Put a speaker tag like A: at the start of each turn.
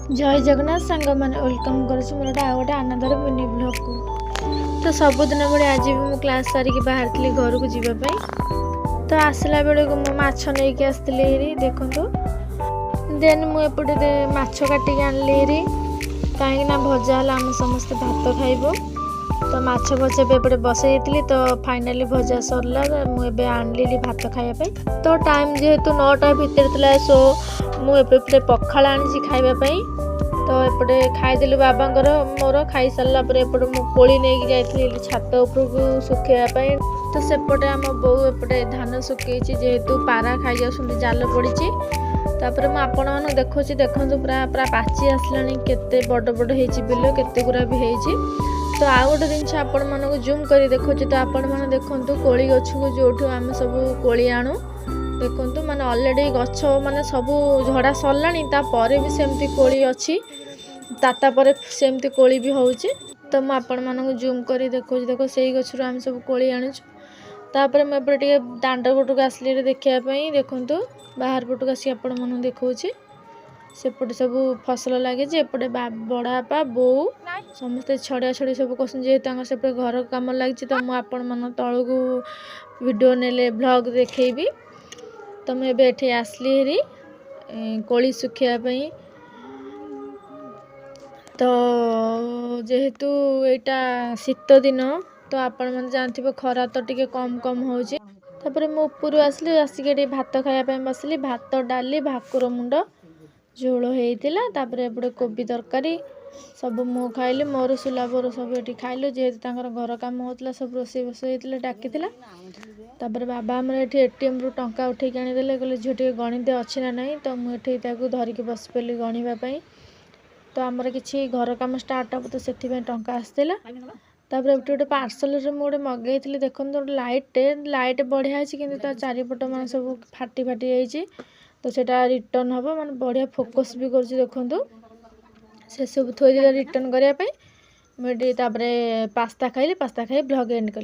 A: जय जगन्नाथ सांग मैंने वेलकम करुँच मोर आ गए आनंदर मिनी ब्लॉग को। तो सबुदिन भाई आज भी मुझे क्लास सारिक बाहर थी घर को जावाई। तो आसला बेले को माछ नहीं आसती देखु देन मुझे माछ काटिक आनली कहीं भजा है आम समस्ते भात खाइबो। तो माछ भजा एपटे बसई थी तो फाइनाली भजा सरला मुझे आनली भात खायापी। तो टाइम जेहेतु 9टा भितर थी सो मुझे पखाल आनी खावाई। तो एपटे खाईदेलु बाबांकर मोर खाई सारा पर एपटे मु कोली नहीं जाइली छात उपरकू सुखापी। तो सेपटे आम बो एपटे धान सुखी जेहेतु पारा खाई जा जाल पड़ी। तापर मुझे आपण मानक देखुची देखु पूरा पूरा पाची आसला केते बड़ बड़ होती बिल केते गुरा भी होती। तो आउ गोटे जिन आपण मानक जूम कर देखुची तो आपण मैंने देखु कोली गछ को जो आम सब कोली आणु देखु माने ऑलरेडी गछ माने सब झड़ा सरलानी तापर भी सेमती कोली अच्छी ताता पर सेमती कोली भी होउची। तो मु आपण मानक जूम कर देखुची देखो से गछ आम सब कोली आणुछु। तापर मुझे टे दांड पटक आसली देखापी देखु बाहर पटक आसी आपण मन देखा सेपटे सब फसल लगे एपटे बड़ापा बो समस्ते छड़िया छड़ी सब कर जेहेतु सेपटे घर कम लगी। तो मुझे तल को वीडियो ने ब्लॉग देखेबी। तो मुझे आसली हेरी कोली सुखापी। तो जेहेतु यहाँ शीत दिन तो आपण मैंने जानते खरा तो टी कम कम हो। तापर मु ऊपर आसली आसिक भात खायापी बसली भात डाली भाकुर मुंड झोल होता। तापर एपटे कोबी तरकारी सब मु खाइली मोर सुला बोर सब ये खाइलु जेहेतु घर कम होता सब रोसे बसई होता डाकी। तापर बाबा आमर ये एटीएम रु टंका उठेक आनीदे कहले झील टे गणित अच्छी ना नहीं। तो मुझे धरिकी बस पड़ी गणवाई। तो आमर कि घर कम स्टार्ट हम तो से टंका आसला। तापर एपटे गोटे पार्सल मुझे मगई देखो लाइट बढ़िया कि चारिपट मान सब फाटी फाटी जाइए। तो सेटा रिटर्न हम माने बढ़िया फोकस भी कर देखु से सब थोड़ी रिटर्न करने मुझे पास्ता खाइली पास्ता खाई ब्लॉग एंड कली।